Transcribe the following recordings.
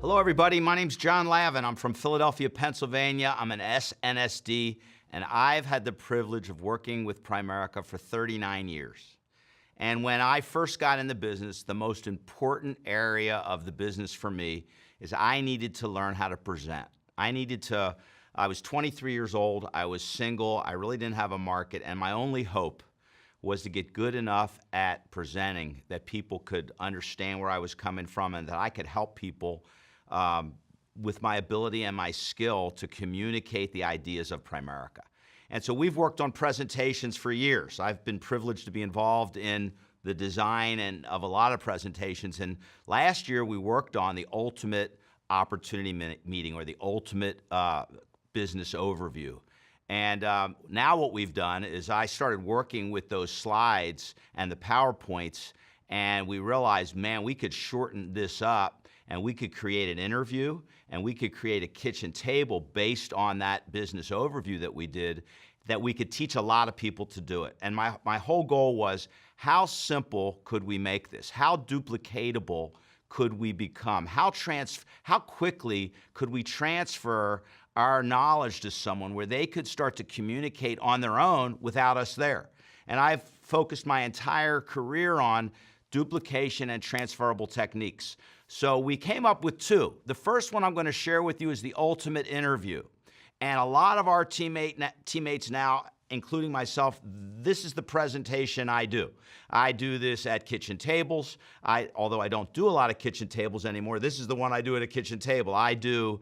Hello, everybody. My name's John Lavin. I'm from Philadelphia, Pennsylvania. I'm an SNSD, and I've had the privilege of working with Primerica for 39 years. And when I first got in the business, the most important area of the business for me is I needed to learn how to present. I was 23 years old. I was single. I really didn't have a market, and my only hope was to get good enough at presenting that people could understand where I was coming from and that I could help people with my ability and my skill to communicate the ideas of Primerica. And so we've worked on presentations for years. I've been privileged to be involved in the design and of a lot of presentations. And last year we worked on the ultimate opportunity meeting, or the ultimate business overview. And now what we've done is I started working with those slides and the PowerPoints, and we realized, man, we could shorten this up and we could create an interview and we could create a kitchen table based on that business overview that we did, that we could teach a lot of people to do it. And my whole goal was, how simple could we make this? How duplicatable could we become? How quickly could we transfer our knowledge to someone where they could start to communicate on their own without us there? And I've focused my entire career on duplication and transferable techniques. So we came up with two. The first one I'm going to share with you is the ultimate interview. And a lot of our teammates now, including myself, this is the presentation I do. I do this at kitchen tables. Although I don't do a lot of kitchen tables anymore, this is the one I do at a kitchen table. I do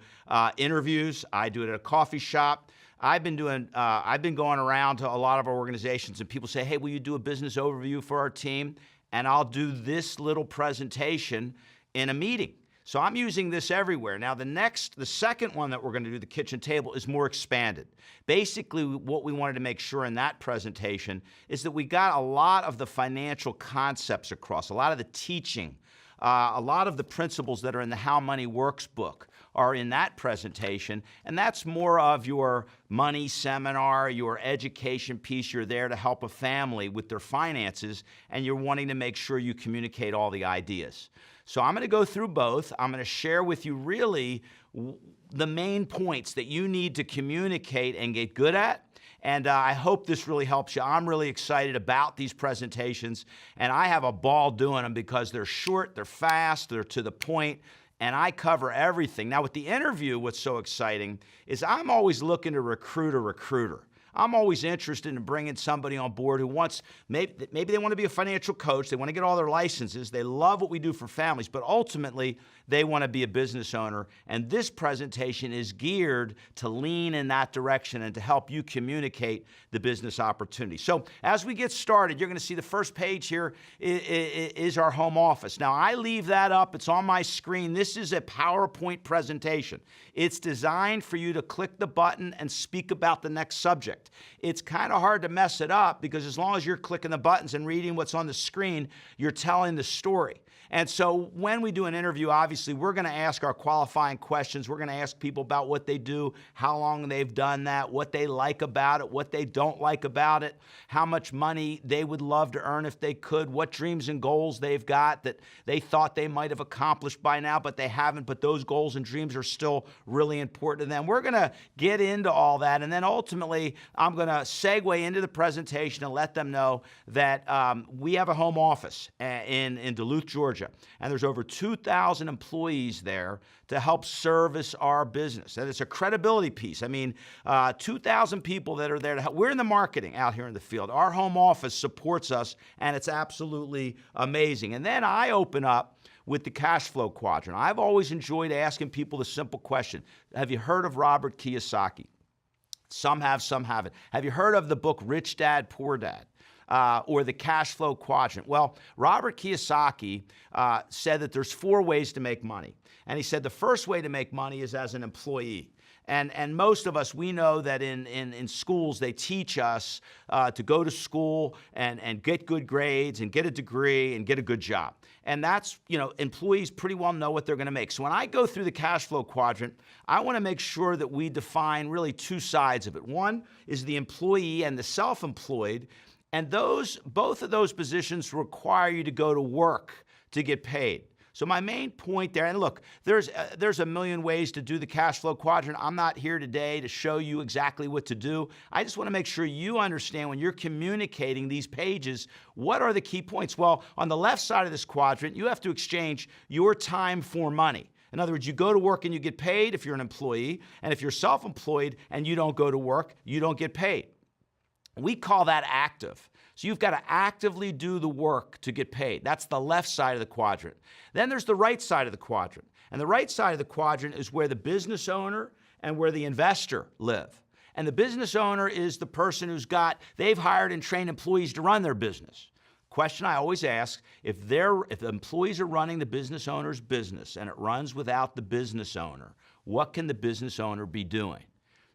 interviews. I do it at a coffee shop. I've been going around to a lot of our organizations, and people say, hey, will you do a business overview for our team? And I'll do this little presentation in a meeting. So I'm using this everywhere. Now the second one that we're going to do, the kitchen table, is more expanded. Basically, what we wanted to make sure in that presentation is that we got a lot of the financial concepts across, a lot of the teaching, a lot of the principles that are in the How Money Works book are in that presentation, and that's more of your money seminar, your education piece. You're there to help a family with their finances, and you're wanting to make sure you communicate all the ideas. So I'm going to go through both. I'm going to share with you really the main points that you need to communicate and get good at. And I hope this really helps you. I'm really excited about these presentations, and I have a ball doing them because they're short, they're fast, they're to the point, and I cover everything. Now with the interview, what's so exciting is I'm always looking to recruit a recruiter. I'm always interested in bringing somebody on board who wants, maybe they want to be a financial coach, they want to get all their licenses, they love what we do for families, but ultimately they want to be a business owner. And this presentation is geared to lean in that direction and to help you communicate the business opportunity. So as we get started, you're going to see the first page here is our home office. Now I leave that up, it's on my screen. This is a PowerPoint presentation. It's designed for you to click the button and speak about the next subject. It's kind of hard to mess it up because as long as you're clicking the buttons and reading what's on the screen, you're telling the story. And so when we do an interview, obviously, we're going to ask our qualifying questions. We're going to ask people about what they do, how long they've done that, what they like about it, what they don't like about it, how much money they would love to earn if they could, what dreams and goals they've got that they thought they might have accomplished by now, but they haven't, but those goals and dreams are still really important to them. We're going to get into all that, and then ultimately, I'm going to segue into the presentation and let them know that we have a home office in Duluth, Georgia. And there's over 2,000 employees there to help service our business. And it's a credibility piece. I mean, 2,000 people that are there to help. We're in the marketing out here in the field. Our home office supports us, and it's absolutely amazing. And then I open up with the cash flow quadrant. I've always enjoyed asking people the simple question: have you heard of Robert Kiyosaki? Some have, some haven't. Have you heard of the book Rich Dad, Poor Dad? Or the cash flow quadrant? Well, Robert Kiyosaki said that there's 4 ways to make money. And he said the first way to make money is as an employee. And most of us, we know that in schools, they teach us to go to school and get good grades and get a degree and get a good job. And that's, employees pretty well know what they're going to make. So when I go through the cash flow quadrant, I want to make sure that we define really 2 sides of it. One is the employee and the self-employed. And both of those positions require you to go to work to get paid. So my main point there, and look, there's a million ways to do the cash flow quadrant. I'm not here today to show you exactly what to do. I just want to make sure you understand when you're communicating these pages, what are the key points? Well, on the left side of this quadrant, you have to exchange your time for money. In other words, you go to work and you get paid if you're an employee, and if you're self-employed and you don't go to work, you don't get paid. We call that active. So you've got to actively do the work to get paid. That's the left side of the quadrant. Then there's the right side of the quadrant. And the right side of the quadrant is where the business owner and where the investor live. And the business owner is the person they've hired and trained employees to run their business. Question I always ask, if the employees are running the business owner's business and it runs without the business owner, what can the business owner be doing?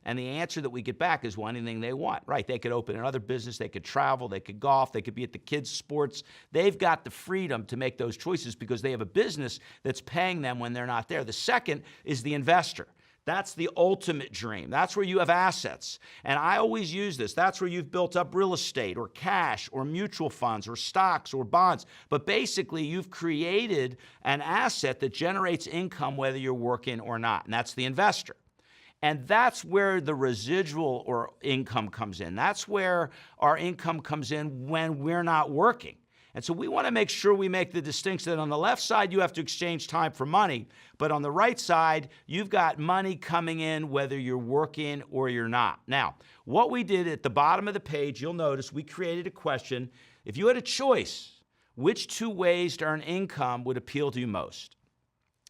And the answer that we get back is, well, anything they want, right? They could open another business, they could travel, they could golf, they could be at the kids' sports. They've got the freedom to make those choices because they have a business that's paying them when they're not there. The second is the investor. That's the ultimate dream. That's where you have assets. And I always use this. That's where you've built up real estate or cash or mutual funds or stocks or bonds. But basically, you've created an asset that generates income whether you're working or not. And that's the investor. And that's where the residual or income comes in. That's where our income comes in when we're not working. And so we want to make sure we make the distinction that on the left side, you have to exchange time for money. But on the right side, you've got money coming in whether you're working or you're not. Now, what we did at the bottom of the page, you'll notice we created a question. If you had a choice, which two ways to earn income would appeal to you most?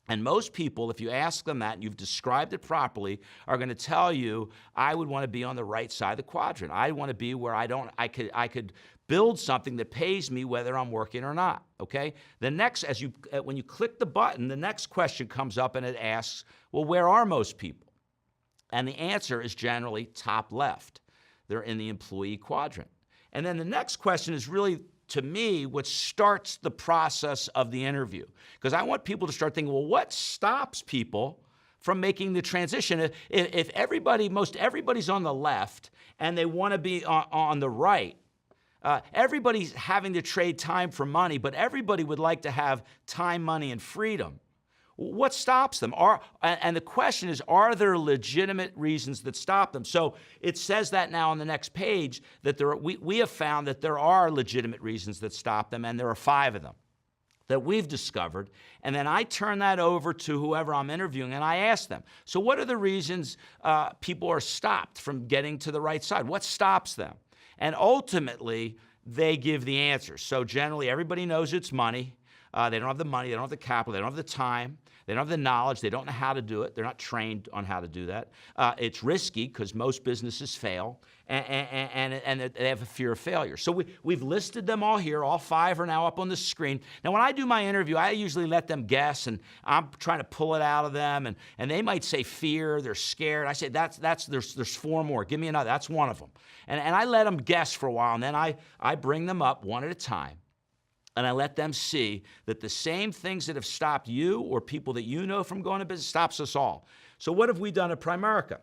And most people, if you ask them that and you've described it properly, are going to tell you, I would want to be on the right side of the quadrant. I want to be where I could build something that pays me whether I'm working or not, okay? The next, when you click the button, the next question comes up and it asks, well, where are most people? And the answer is generally top left. They're in the employee quadrant. And then the next question is really, to me, what starts the process of the interview. Because I want people to start thinking, well, what stops people from making the transition? If most everybody's on the left and they want to be on the right, everybody's having to trade time for money, but everybody would like to have time, money, and freedom. What stops them? And the question is, are there legitimate reasons that stop them? So it says that now on the next page that we have found that there are legitimate reasons that stop them, and there are 5 of them that we've discovered. And then I turn that over to whoever I'm interviewing, and I ask them, so what are the reasons people are stopped from getting to the right side? What stops them? And ultimately, they give the answers. So generally, everybody knows it's money. They don't have the money, they don't have the capital, they don't have the time, they don't have the knowledge, they don't know how to do it, they're not trained on how to do that. It's risky because most businesses fail, and they have a fear of failure. So we've listed them all here. All 5 are now up on the screen. Now, when I do my interview, I usually let them guess, and I'm trying to pull it out of them, and they might say fear, they're scared. I say, there's 4 more. Give me another. That's one of them. And I let them guess for a while, and then I bring them up one at a time. And I let them see that the same things that have stopped you or people that you know from going to business stops us all. So what have we done at Primerica?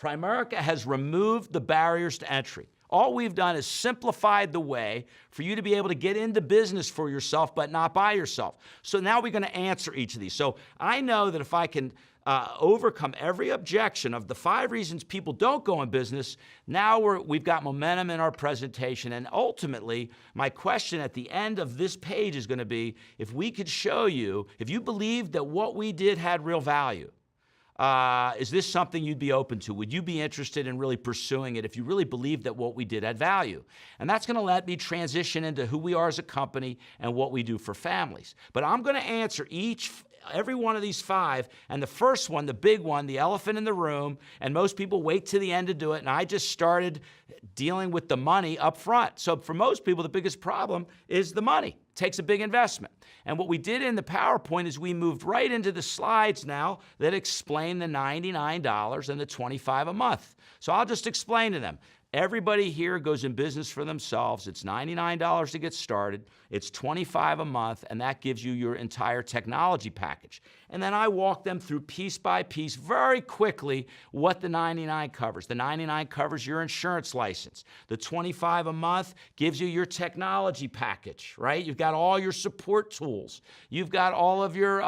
Primerica has removed the barriers to entry. All we've done is simplified the way for you to be able to get into business for yourself, but not by yourself. So now we're going to answer each of these. So I know that if I can overcome every objection of the 5 reasons people don't go in business, now we've got momentum in our presentation. And ultimately, my question at the end of this page is going to be, if we could show you, if you believed that what we did had real value, is this something you'd be open to? Would you be interested in really pursuing it if you really believed that what we did had value? And that's going to let me transition into who we are as a company and what we do for families. But I'm going to answer every one of these 5, and the first one, the big one, the elephant in the room, and most people wait to the end to do it, and I just started dealing with the money up front. So for most people, the biggest problem is the money. It takes a big investment. And what we did in the PowerPoint is we moved right into the slides now that explain the $99 and the $25 a month. So I'll just explain to them. Everybody here goes in business for themselves. It's $99 to get started. It's $25 a month, and that gives you your entire technology package. And then I walk them through piece by piece very quickly what the $99 covers. The $99 covers your insurance license. The $25 a month gives you your technology package, right? You've got all your support tools. You've got all of your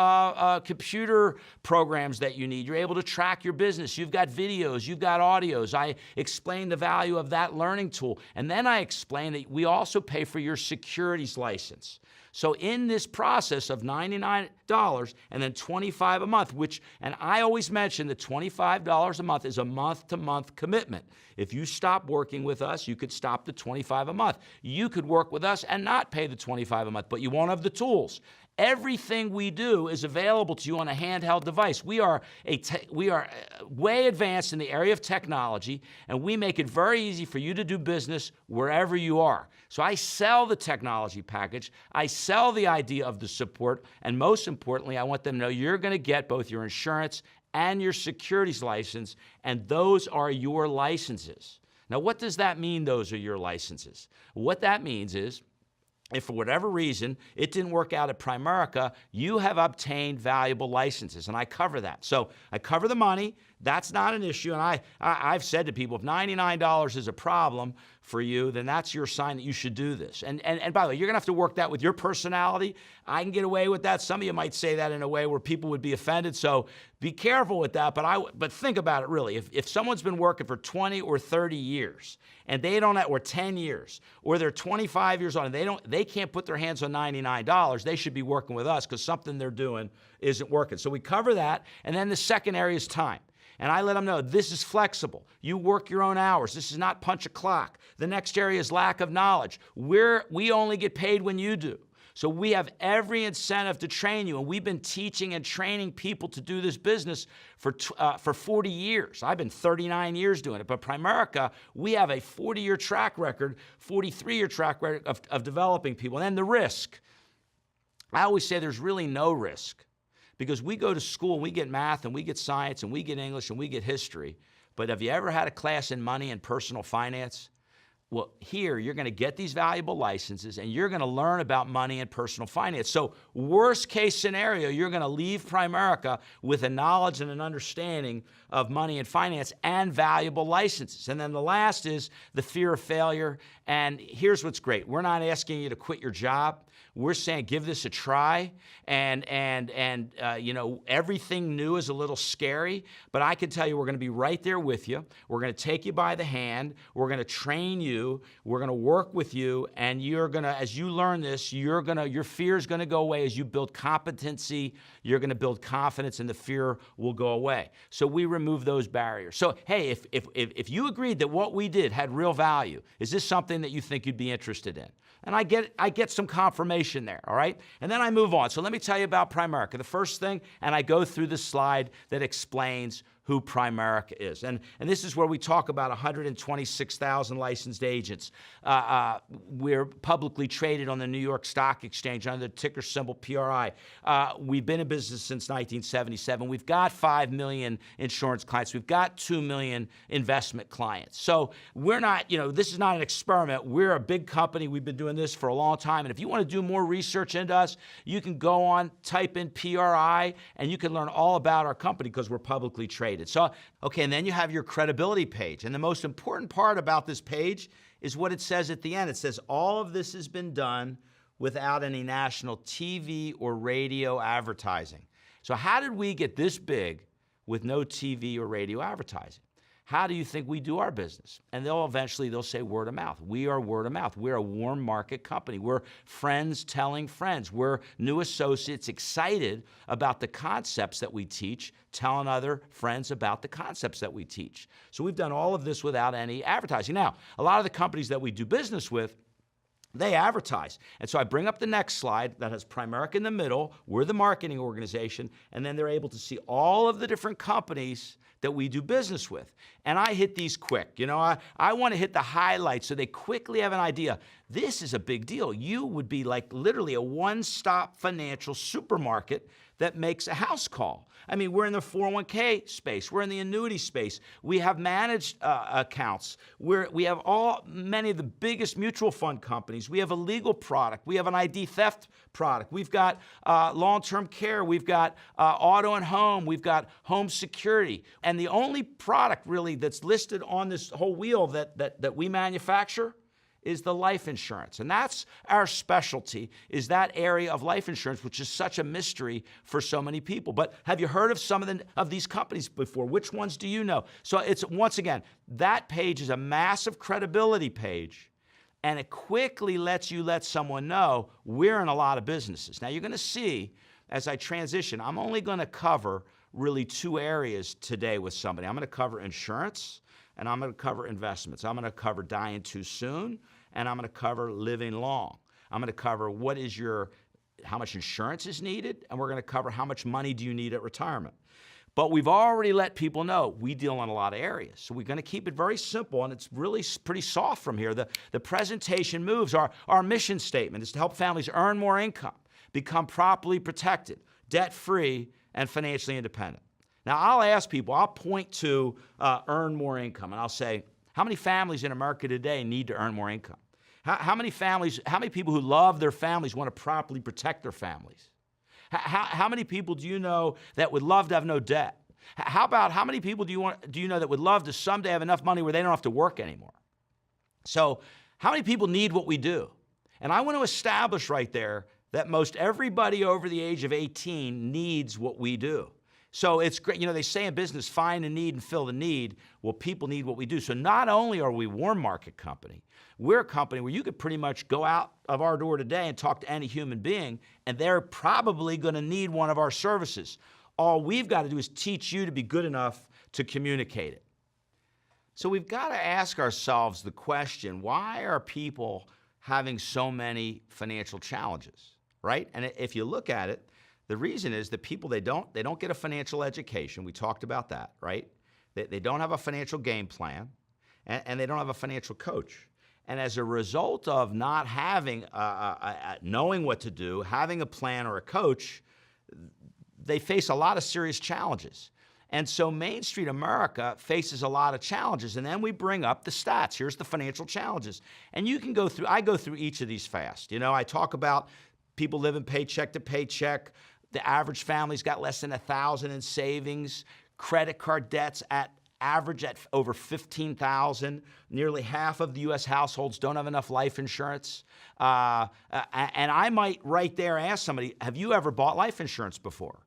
computer programs that you need. You're able to track your business. You've got videos. You've got audios. I explain the value of that learning tool. And then I explain that we also pay for your securities license. So in this process of $99 and then $25 a month, and I always mention that $25 a month is a month-to-month commitment. If you stop working with us, you could stop the $25 a month. You could work with us and not pay the $25 a month, but you won't have the tools. Everything we do is available to you on a handheld device. We are way advanced in the area of technology, and we make it very easy for you to do business wherever you are. So I sell the technology package, I sell the idea of the support, and most importantly, I want them to know you're going to get both your insurance and your securities license, and those are your licenses. Now, what does that mean, those are your licenses? What that means is, if for whatever reason it didn't work out at Primerica, you have obtained valuable licenses, and I cover that. So I cover the money. That's not an issue, and I've said to people, if $99 is a problem for you, then that's your sign that you should do this. And by the way, you're going to have to work that with your personality. I can get away with that. Some of you might say that in a way where people would be offended, so be careful with that. But think about it really. If someone's been working for 20 or 30 years, and they don't have, or 10 years, or they're 25 years old, and they can't put their hands on $99, they should be working with us because something they're doing isn't working. So we cover that, and then the second area is time. And I let them know this is flexible. You work your own hours. This is not punch a clock. The next area is lack of knowledge. We only get paid when you do. So we have every incentive to train you, and we've been teaching and training people to do this business for 40 years. I've been 39 years doing it, but Primerica, we have a 40-year track record, 43-year track record of developing people. And then the risk. I always say there's really no risk, because we go to school, and we get math, and we get science, and we get English, and we get history. But have you ever had a class in money and personal finance? Well, here, you're going to get these valuable licenses, and you're going to learn about money and personal finance. So worst case scenario, you're going to leave Primerica with a knowledge and an understanding of money and finance and valuable licenses. And then the last is the fear of failure. And here's what's great. We're not asking you to quit your job. We're saying give this a try, and you know, everything new is a little scary, but I can tell you we're going to be right there with you. We're going to take you by the hand. We're going to train you. We're going to work with you, and you're going to, as you learn this, your fear is going to go away. As you build competency, you're going to build confidence, and the fear will go away. So we remove those barriers. So hey, if you agreed that what we did had real value, is this something that you think you'd be interested in? And I get some confirmation there, all right? And then I move on. So let me tell you about Primerica. The first thing, and I go through the slide that explains who Primerica is. And this is where we talk about 126,000 licensed agents. We're publicly traded on the New York Stock Exchange under the ticker symbol PRI. We've been in business since 1977. We've got 5 million insurance clients. We've got 2 million investment clients. So we're not, you know, this is not an experiment. We're a big company. We've been doing this for a long time. And if you want to do more research into us, you can go on, type in PRI, and you can learn all about our company because we're publicly traded. So, okay, and then you have your credibility page. And the most important part about this page is what it says at the end. It says, all of this has been done without any national TV or radio advertising. So how did we get this big with no TV or radio advertising? How do you think we do our business? And they'll say word of mouth. We are word of mouth. We're a warm market company. We're friends telling friends. We're new associates excited about the concepts that we teach, telling other friends about the concepts that we teach. So we've done all of this without any advertising. Now, a lot of the companies that we do business with, they advertise. And so I bring up the next slide that has Primerica in the middle. We're the marketing organization. And then they're able to see all of the different companies that we do business with. And I hit these quick. You know, I want to hit the highlights so they quickly have an idea. This is a big deal. You would be like literally a one-stop financial supermarket that makes a house call. I mean, we're in the 401k space. We're in the annuity space. We have managed accounts. We have many of the biggest mutual fund companies. We have a legal product. We have an ID theft product. We've got long-term care. We've got auto and home. We've got home security. And the only product really that's listed on this whole wheel that we manufacture is the life insurance. And that's our specialty, is that area of life insurance, which is such a mystery for so many people. But have you heard of some of these companies before? Which ones do you know? So it's, once again, that page is a massive credibility page, and it quickly lets you let someone know we're in a lot of businesses. Now you're gonna see, as I transition, I'm only gonna cover really two areas today with somebody. I'm gonna cover insurance, and I'm gonna cover investments. I'm gonna cover dying too soon, and I'm gonna cover living long. I'm gonna cover how much insurance is needed, and we're gonna cover how much money do you need at retirement. But we've already let people know we deal in a lot of areas. So we're gonna keep it very simple, and it's really pretty soft from here. The presentation moves. Our mission statement is to help families earn more income, become properly protected, debt-free, and financially independent. Now, I'll ask people, I'll point to earn more income, and I'll say, how many families in America today need to earn more income? How many people who love their families want to properly protect their families? How many people do you know that would love to have no debt? How many people do you know that would love to someday have enough money where they don't have to work anymore? So how many people need what we do? And I want to establish right there that most everybody over the age of 18 needs what we do. So it's great. You know, they say in business, find a need and fill the need. Well, people need what we do. So not only are we a warm market company, we're a company where you could pretty much go out of our door today and talk to any human being, and they're probably going to need one of our services. All we've got to do is teach you to be good enough to communicate it. So we've got to ask ourselves the question, why are people having so many financial challenges, right? And if you look at it, the reason is that people, they don't get a financial education. We talked about that, right? They don't have a financial game plan, and they don't have a financial coach. And as a result of not having, knowing what to do, having a plan or a coach, they face a lot of serious challenges. And so Main Street America faces a lot of challenges. And then we bring up the stats. Here's the financial challenges. And you can I go through each of these fast. You know, I talk about people living paycheck to paycheck. The average family's got less than $1,000 in savings. Credit card debts average at over $15,000. Nearly half of the U.S. households don't have enough life insurance. And I might right there ask somebody, have you ever bought life insurance before?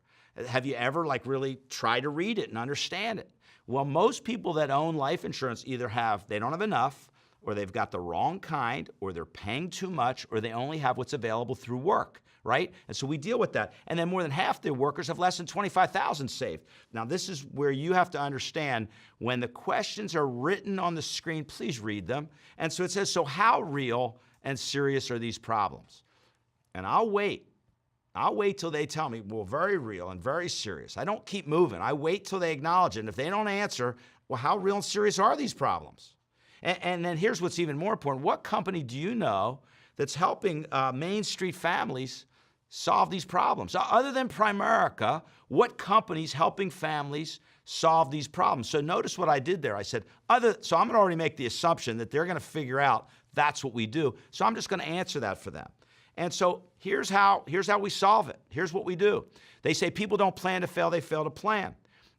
Have you ever really tried to read it and understand it? Well, most people that own life insurance either they don't have enough, or they've got the wrong kind, or they're paying too much, or they only have what's available through work, right? And so we deal with that. And then more than half their workers have less than $25,000 saved. Now, this is where you have to understand, when the questions are written on the screen, please read them. And so it says, so how real and serious are these problems? And I'll wait till they tell me, well, very real and very serious. I don't keep moving. I wait till they acknowledge it. And if they don't answer, well, how real and serious are these problems? And then here's what's even more important. What company do you know that's helping Main Street families solve these problems? Other than Primerica, what company's helping families solve these problems? So notice what I did there. I said, so I'm gonna already make the assumption that they're gonna figure out that's what we do. So I'm just gonna answer that for them. And so here's how we solve it. Here's what we do. They say people don't plan to fail, they fail to plan.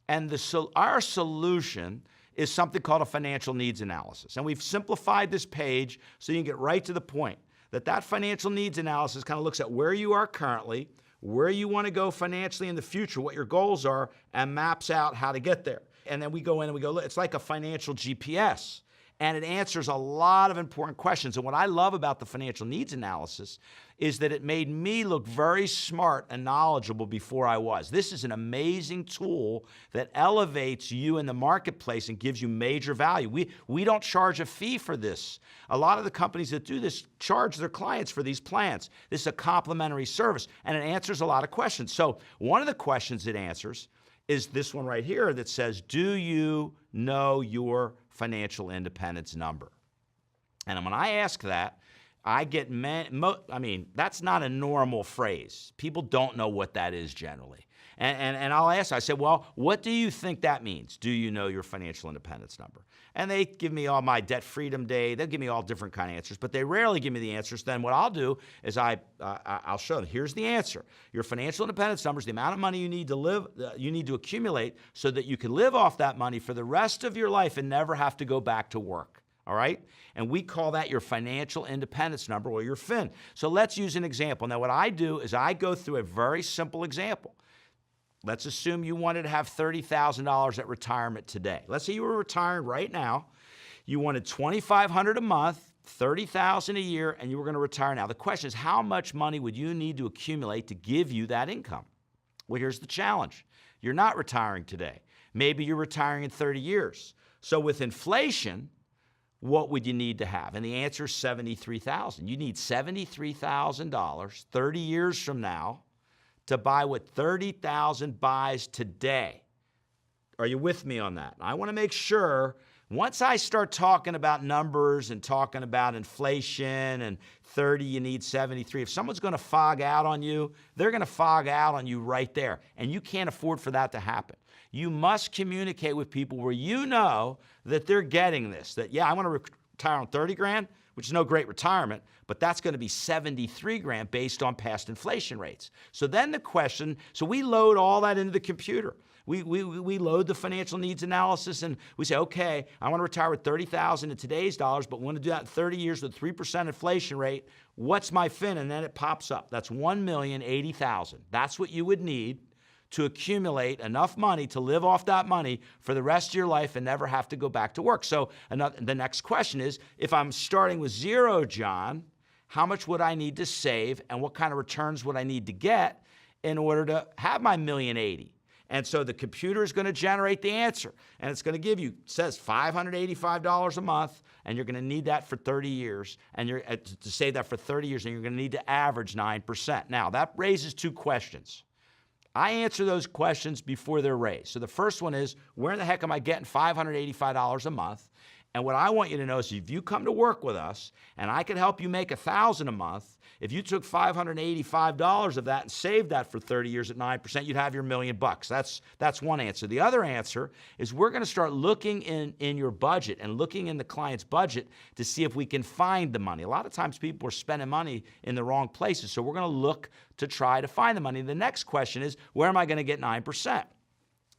And our solution is something called a financial needs analysis. And we've simplified this page so you can get right to the point. That financial needs analysis kind of looks at where you are currently, where you want to go financially in the future, what your goals are, and maps out how to get there. And then we go in and we go, look, it's like a financial GPS. And it answers a lot of important questions. And what I love about the financial needs analysis is that it made me look very smart and knowledgeable before I was. This is an amazing tool that elevates you in the marketplace and gives you major value. We don't charge a fee for this. A lot of the companies that do this charge their clients for these plans. This is a complimentary service, and it answers a lot of questions. So one of the questions it answers is this one right here that says, do you know your financial independence number? And when I ask that, I get, that's not a normal phrase. People don't know what that is generally. And I'll ask, I said, well, what do you think that means? Do you know your financial independence number? And they give me all my debt freedom day. They'll give me all different kind of answers, but they rarely give me the answers. Then what I'll do is I'll show them, here's the answer. Your financial independence number is the amount of money you need to live, you need to accumulate so that you can live off that money for the rest of your life and never have to go back to work. All right? And we call that your financial independence number or your FIN. So let's use an example. Now, what I do is I go through a very simple example. Let's assume you wanted to have $30,000 at retirement today. Let's say you were retiring right now. You wanted $2,500 a month, $30,000 a year, and you were going to retire now. The question is, how much money would you need to accumulate to give you that income? Well, here's the challenge. You're not retiring today. Maybe you're retiring in 30 years. So with inflation, what would you need to have? And the answer is $73,000. You need $73,000 30 years from now to buy what $30,000 buys today. Are you with me on that? I want to make sure once I start talking about numbers and talking about inflation and 30, you need 73. If someone's going to fog out on you, they're going to fog out on you right there. And you can't afford for that to happen. You must communicate with people where you know that they're getting this, that, yeah, I want to retire on 30 grand, which is no great retirement, but that's going to be 73 grand based on past inflation rates. So then the question, so we load all that into the computer. We load the financial needs analysis and we say, okay, I want to retire with $30,000 in today's dollars, but we want to do that in 30 years with 3% inflation rate. What's my FIN? And then it pops up. That's $1,080,000. That's what you would need to accumulate enough money to live off that money for the rest of your life and never have to go back to work. So the next question is, if I'm starting with zero, John, how much would I need to save and what kind of returns would I need to get in order to have my $1,080,000? And so the computer is going to generate the answer, and it's going to give you, it says $585 a month, and you're going to need that for 30 years, and you're to save that for 30 years, and you're going to need to average 9%. Now, that raises two questions. I answer those questions before they're raised. So the first one is, where in the heck am I getting $585 a month? And what I want you to know is if you come to work with us and I can help you make $1,000 a month, if you took $585 of that and saved that for 30 years at 9%, you'd have your $1,000,000. That's one answer. The other answer is we're going to start looking in your budget and looking in the client's budget to see if we can find the money. A lot of times people are spending money in the wrong places, so we're going to look to try to find the money. The next question is, where am I going to get 9%?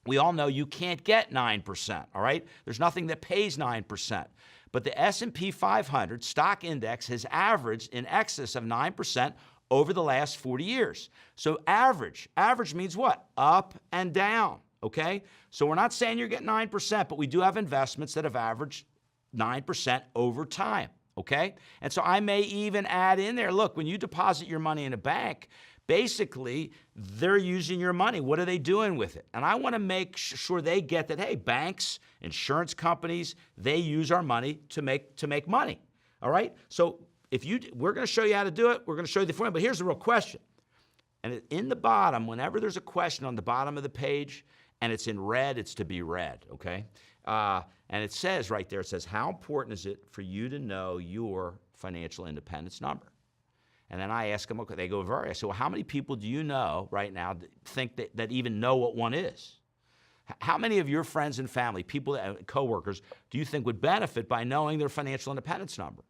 We all know you can't get 9%, all right? There's nothing that pays 9%. But the S&P 500 stock index has averaged in excess of 9% over the last 40 years. So average means what? Up and down, okay? So we're not saying you're getting 9%, but we do have investments that have averaged 9% over time, okay? And so I may even add in there, look, when you deposit your money in a bank, basically, they're using your money. What are they doing with it? And I want to make sure they get that, hey, banks, insurance companies, they use our money to make money. All right? So we're going to show you how to do it. We're going to show you the formula. But here's the real question. And in the bottom, whenever there's a question on the bottom of the page and it's in red, it's to be read, okay? And it says right there, it says, how important is it for you to know your financial independence number? And then I ask them, okay, they go, I say, well, how many people do you know right now that think that even know what one is? How many of your friends and family, people, coworkers, do you think would benefit by knowing their financial independence number?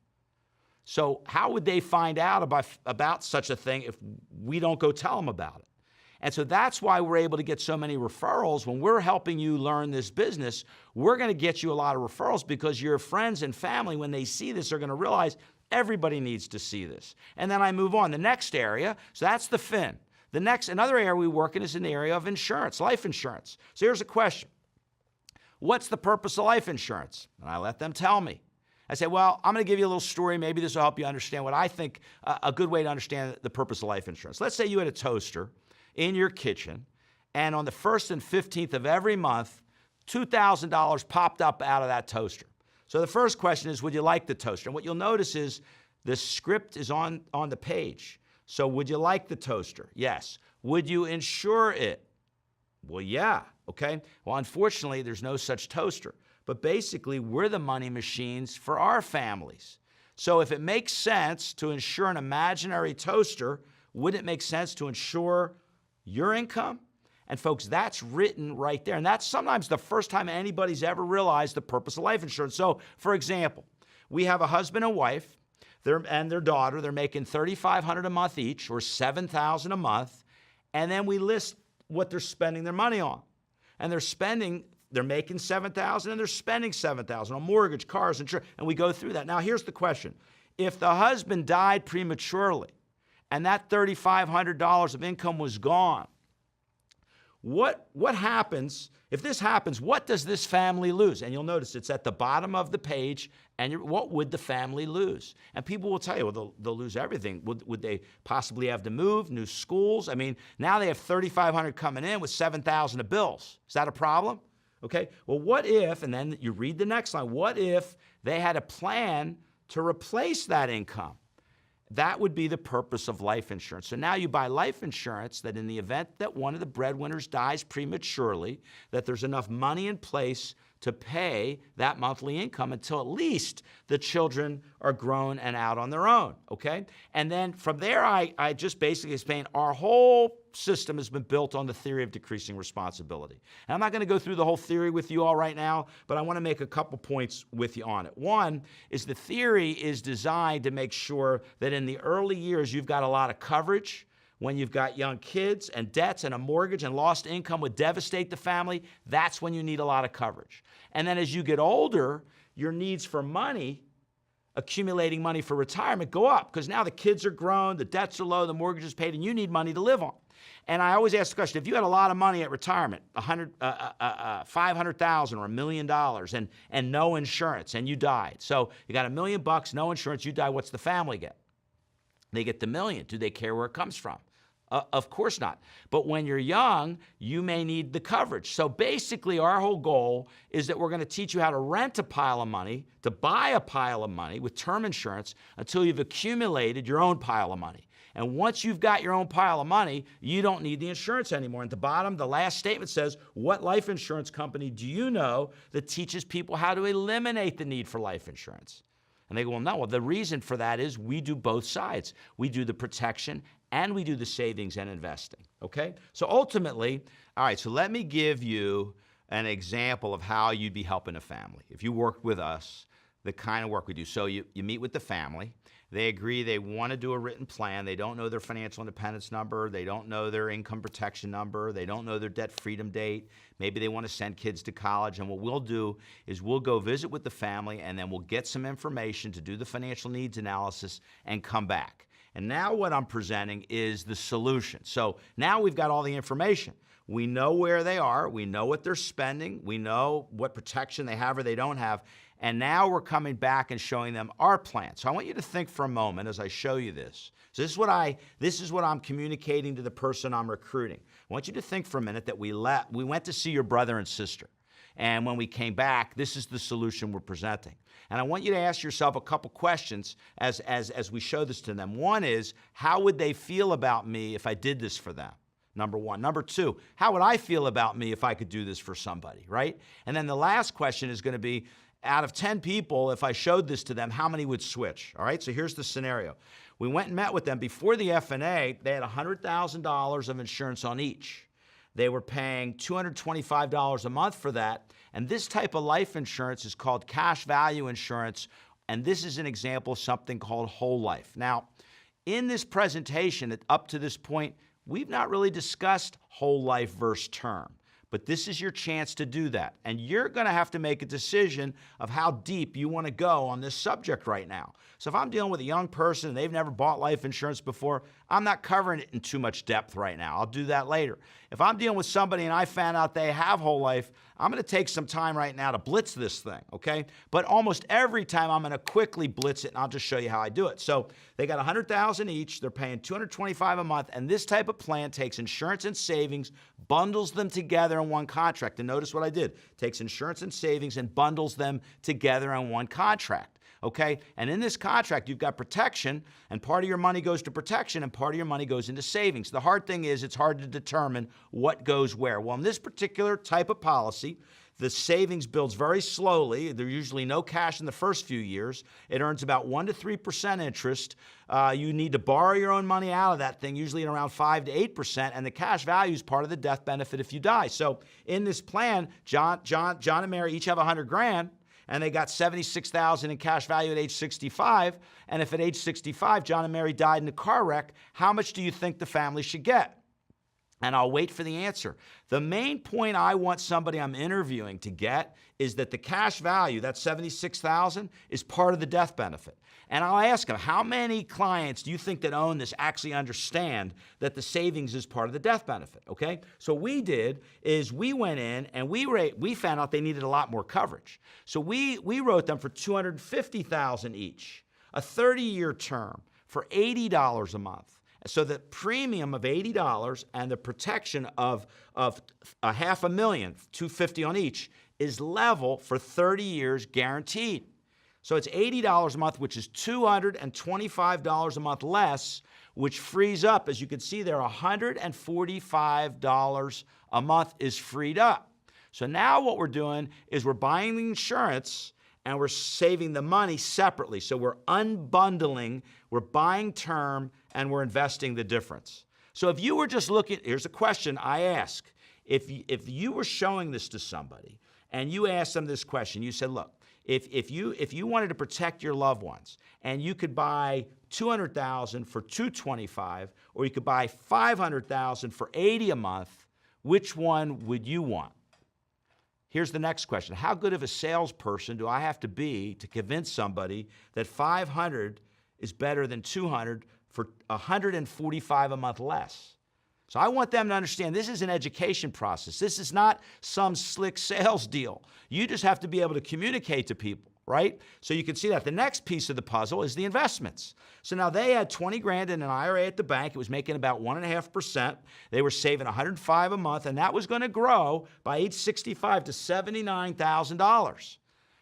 So how would they find out about such a thing if we don't go tell them about it? And so that's why we're able to get so many referrals. When we're helping you learn this business, we're going to get you a lot of referrals because your friends and family, when they see this, are going to realize everybody needs to see this. And then I move on. The next area, so that's the FIN. Another area we work in is in the area of insurance, life insurance. So here's a question. What's the purpose of life insurance? And I let them tell me. I say, well, I'm going to give you a little story. Maybe this will help you understand what I think a good way to understand the purpose of life insurance. Let's say you had a toaster in your kitchen, and on the 1st and 15th of every month, $2,000 popped up out of that toaster. So the first question is, would you like the toaster? And what you'll notice is the script is on the page. So would you like the toaster? Yes. Would you insure it? Well, yeah. Okay. Well, unfortunately, there's no such toaster. But basically, we're the money machines for our families. So if it makes sense to insure an imaginary toaster, wouldn't it make sense to insure your income? And folks, that's written right there. And that's sometimes the first time anybody's ever realized the purpose of life insurance. So, for example, we have a husband and wife and their daughter. They're making $3,500 a month each, or $7,000 a month. And then we list what they're spending their money on. And they're making $7,000 and they're spending $7,000 on mortgage, cars, insurance. And we go through that. Now, here's the question. If the husband died prematurely and that $3,500 of income was gone, what happens, if this happens, what does this family lose? And you'll notice it's at the bottom of the page, and what would the family lose? And people will tell you, well, they'll lose everything. Would they possibly have to move, new schools? I mean, now they have $3,500 coming in with $7,000 of bills. Is that a problem? Okay, well, what if, and then you read the next line, what if they had a plan to replace that income? That would be the purpose of life insurance. So now you buy life insurance that in the event that one of the breadwinners dies prematurely, that there's enough money in place to pay that monthly income until at least the children are grown and out on their own, okay? And then from there, I just basically explain our whole system has been built on the theory of decreasing responsibility. And I'm not going to go through the whole theory with you all right now, but I want to make a couple points with you on it. One is the theory is designed to make sure that in the early years you've got a lot of coverage. When you've got young kids and debts and a mortgage and lost income would devastate the family, that's when you need a lot of coverage. And then as you get older, your needs for money, accumulating money for retirement, go up because now the kids are grown, the debts are low, the mortgage is paid, and you need money to live on. And I always ask the question, if you had a lot of money at retirement, $500,000 or $1 million and no insurance, and you died. So you got $1 million, no insurance, you die, what's the family get? They get the $1 million. Do they care where it comes from? Of course not. But when you're young, you may need the coverage. So basically, our whole goal is that we're going to teach you how to rent a pile of money, to buy a pile of money with term insurance until you've accumulated your own pile of money. And once you've got your own pile of money, you don't need the insurance anymore. At the bottom, the last statement says, what life insurance company do you know that teaches people how to eliminate the need for life insurance? And they go, well, no. Well, the reason for that is we do both sides. We do the protection and we do the savings and investing, okay? So ultimately, all right, so let me give you an example of how you'd be helping a family. If you worked with us, the kind of work we do. So you meet with the family. They agree they want to do a written plan. They don't know their financial independence number. They don't know their income protection number. They don't know their debt freedom date. Maybe they want to send kids to college. And what we'll do is we'll go visit with the family, and then we'll get some information to do the financial needs analysis and come back. And now what I'm presenting is the solution. So now we've got all the information. We know where they are. We know what they're spending. We know what protection they have or they don't have. And now we're coming back and showing them our plan. So I want you to think for a moment as I show you this. So this is what I'm communicating to the person I'm recruiting. I want you to think for a minute that we went to see your brother and sister. And when we came back, this is the solution we're presenting. And I want you to ask yourself a couple questions as we show this to them. One is, how would they feel about me if I did this for them? Number one. Number two, how would I feel about me if I could do this for somebody, right? And then the last question is going to be, out of 10 people, if I showed this to them, how many would switch? All right, so here's the scenario. We went and met with them. Before the F&A, they had $100,000 of insurance on each. They were paying $225 a month for that. And this type of life insurance is called cash value insurance. And this is an example of something called whole life. Now, in this presentation, up to this point, we've not really discussed whole life versus term. But this is your chance to do that. And you're going to have to make a decision of how deep you want to go on this subject right now. So if I'm dealing with a young person and they've never bought life insurance before, I'm not covering it in too much depth right now. I'll do that later. If I'm dealing with somebody and I found out they have whole life, I'm going to take some time right now to blitz this thing, okay? But almost every time I'm going to quickly blitz it, and I'll just show you how I do it. So they got $100,000 each. They're paying $225 a month, and this type of plan takes insurance and savings, bundles them together in one contract. And notice what I did. Takes insurance and savings and bundles them together in one contract. Okay, and in this contract, you've got protection, and part of your money goes to protection, and part of your money goes into savings. The hard thing is it's hard to determine what goes where. Well, in this particular type of policy, The savings builds very slowly. There's usually no cash in the first few years. It earns about 1 to 3% interest. You need to borrow your own money out of that thing, usually at around 5 to 8%, and the cash value is part of the death benefit if you die. So in this plan, John and Mary each have $100,000, and they got $76,000 in cash value at age 65. And if at age 65, John and Mary died in a car wreck, how much do you think the family should get? And I'll wait for the answer. The main point I want somebody I'm interviewing to get is that the cash value, that $76,000, is part of the death benefit. And I'll ask them, how many clients do you think that own this actually understand that the savings is part of the death benefit, okay? So what we did is we went in and we found out they needed a lot more coverage. So we wrote them for $250,000 each, a 30-year term for $80 a month. So the premium of $80 and the protection of $500,000, $250,000 on each, is level for 30 years guaranteed. So it's $80 a month, which is $225 a month less, which frees up, as you can see there, $145 a month is freed up. So now what we're doing is we're buying the insurance and we're saving the money separately. So we're unbundling, we're buying term, and we're investing the difference. So if you were just looking, here's a question I ask. If you were showing this to somebody and you asked them this question, you said, look, if you wanted to protect your loved ones and you could buy $200,000 for $225,000, or you could buy $500,000 for $80 a month, which one would you want? Here's the next question. How good of a salesperson do I have to be to convince somebody that $500 is better than $200 for $145 a month less? So I want them to understand this is an education process. This is not some slick sales deal. You just have to be able to communicate to people, right? So you can see that. The next piece of the puzzle is the investments. So now they had 20 grand in an IRA at the bank. It was making about 1.5%. They were saving $105 a month, and that was going to grow by age 65 to $79,000.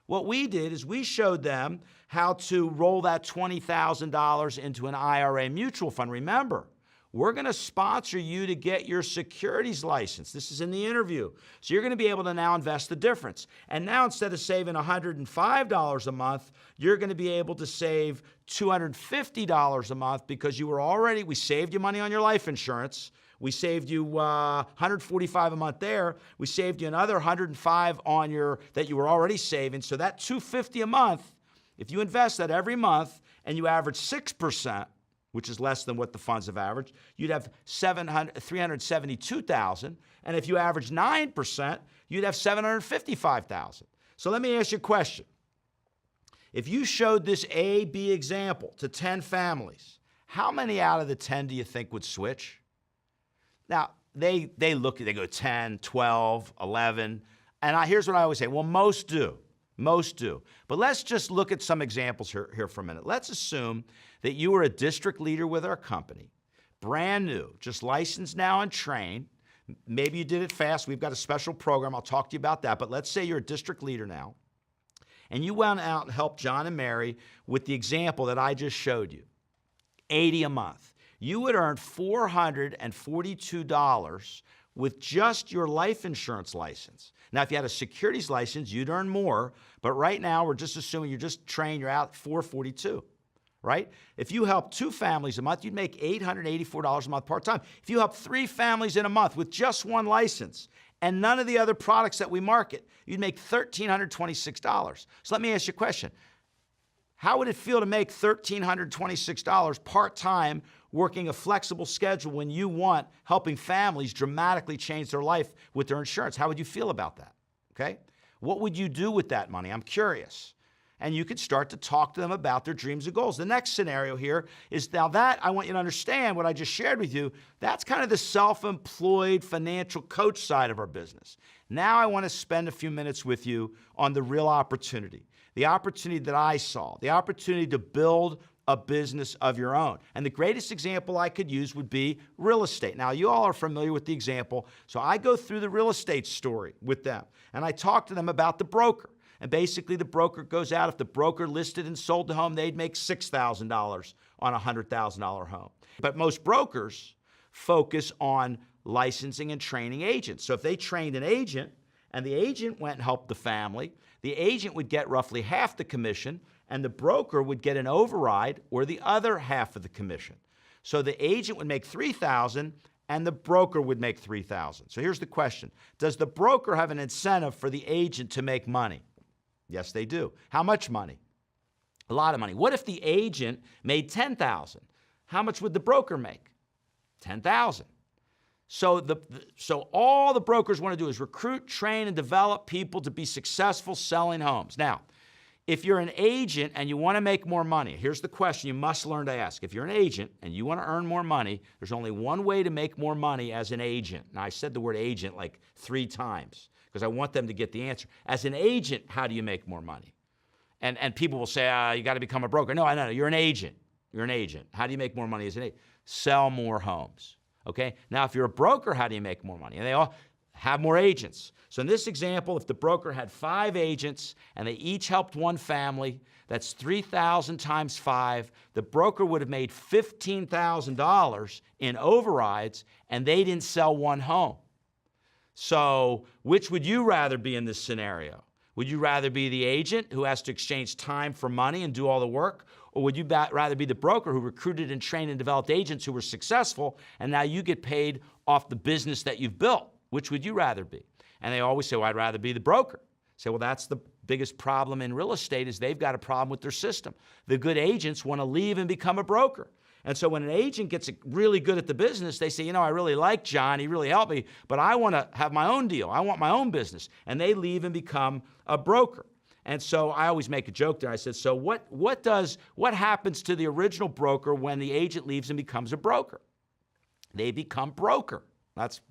What we did is we showed them how to roll that $20,000 into an IRA mutual fund. Remember, we're going to sponsor you to get your securities license. This is in the interview. So you're going to be able to now invest the difference. And now instead of saving $105 a month, you're going to be able to save $250 a month because we saved you money on your life insurance. We saved you $145 a month there. We saved you another $105 on that you were already saving. So that $250 a month, if you invest that every month and you average 6%, which is less than what the funds have averaged, you'd have $372,000. And if you average 9%, you'd have $755,000. So let me ask you a question. If you showed this A-B example to 10 families, how many out of the 10 do you think would switch? Now, they go 10, 12, 11, and here's what I always say. Well, most do. Most do. But let's just look at some examples here for a minute. Let's assume that you were a district leader with our company, brand new, just licensed now and trained. Maybe you did it fast. We've got a special program. I'll talk to you about that. But let's say you're a district leader now, and you went out and helped John and Mary with the example that I just showed you, $80 a month. You would earn $442 with just your life insurance license. Now, if you had a securities license, you'd earn more, but right now we're just assuming you're just trained, you're out $442, right? If you help 2 families a month, you'd make $884 a month part-time. If you help 3 families in a month with just 1 license and none of the other products that we market, you'd make $1,326. So let me ask you a question. How would it feel to make $1,326 part-time working a flexible schedule when you want helping families dramatically change their life with their insurance? How would you feel about that? Okay? What would you do with that money? I'm curious. And you could start to talk to them about their dreams and goals. The next scenario here is now that I want you to understand what I just shared with you. That's kind of the self-employed financial coach side of our business. Now I want to spend a few minutes with you on the real opportunity. The opportunity that I saw, the opportunity to build a business of your own. And the greatest example I could use would be real estate. Now, you all are familiar with the example, so I go through the real estate story with them, and I talk to them about the broker. And basically, the broker goes out. If the broker listed and sold the home, they'd make $6,000 on a $100,000 home. But most brokers focus on licensing and training agents. So if they trained an agent, and the agent went and helped the family, the agent would get roughly half the commission, and the broker would get an override or the other half of the commission. So the agent would make $3,000 and the broker would make $3,000. So here's the question. Does the broker have an incentive for the agent to make money? Yes, they do. How much money? A lot of money. What if the agent made $10,000? How much would the broker make? $10,000. So all the brokers want to do is recruit, train, and develop people to be successful selling homes. Now, if you're an agent and you want to make more money, here's the question you must learn to ask. If you're an agent and you want to earn more money, there's only one way to make more money as an agent. Now, I said the word agent like 3 times because I want them to get the answer. As an agent, how do you make more money? And people will say, you got to become a broker. No, you're an agent. You're an agent. How do you make more money as an agent? Sell more homes. Okay? Now, if you're a broker, how do you make more money? And they all have more agents. So in this example, if the broker had 5 agents and they each helped one family, that's 3,000 times 5. The broker would have made $15,000 in overrides, and they didn't sell one home. So which would you rather be in this scenario? Would you rather be the agent who has to exchange time for money and do all the work? Or would you rather be the broker who recruited and trained and developed agents who were successful, and now you get paid off the business that you've built? Which would you rather be? And they always say, well, I'd rather be the broker. Say, well, that's the biggest problem in real estate is they've got a problem with their system. The good agents want to leave and become a broker. And so when an agent gets really good at the business, they say, I really like John. He really helped me, but I want to have my own deal. I want my own business. And they leave and become a broker. And so I always make a joke there. I said, so what happens to the original broker when the agent leaves and becomes a broker? They become broker. That's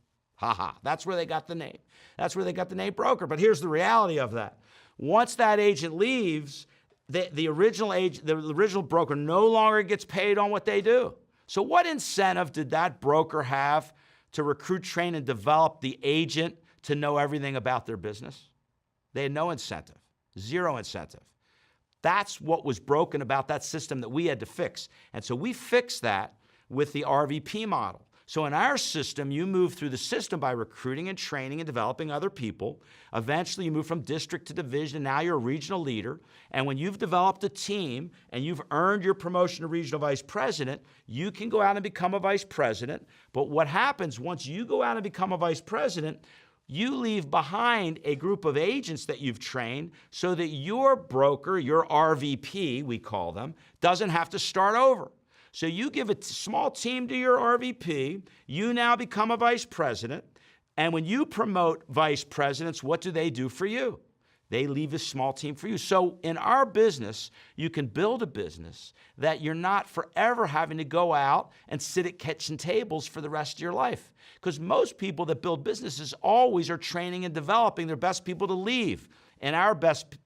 where they got the name. That's where they got the name broker. But here's the reality of that. Once that agent leaves, the original broker no longer gets paid on what they do. So what incentive did that broker have to recruit, train, and develop the agent to know everything about their business? They had no incentive, 0 incentive. That's what was broken about that system that we had to fix. And so we fixed that with the RVP model. So in our system, you move through the system by recruiting and training and developing other people. Eventually, you move from district to division, and now you're a regional leader. And when you've developed a team and you've earned your promotion to regional vice president, you can go out and become a vice president. But what happens once you go out and become a vice president, you leave behind a group of agents that you've trained so that your broker, your RVP, we call them, doesn't have to start over. So you give a small team to your RVP, you now become a vice president, and when you promote vice presidents, what do they do for you? They leave a small team for you. So in our business, you can build a business that you're not forever having to go out and sit at kitchen tables for the rest of your life. Because most people that build businesses always are training and developing their best people to leave. And our best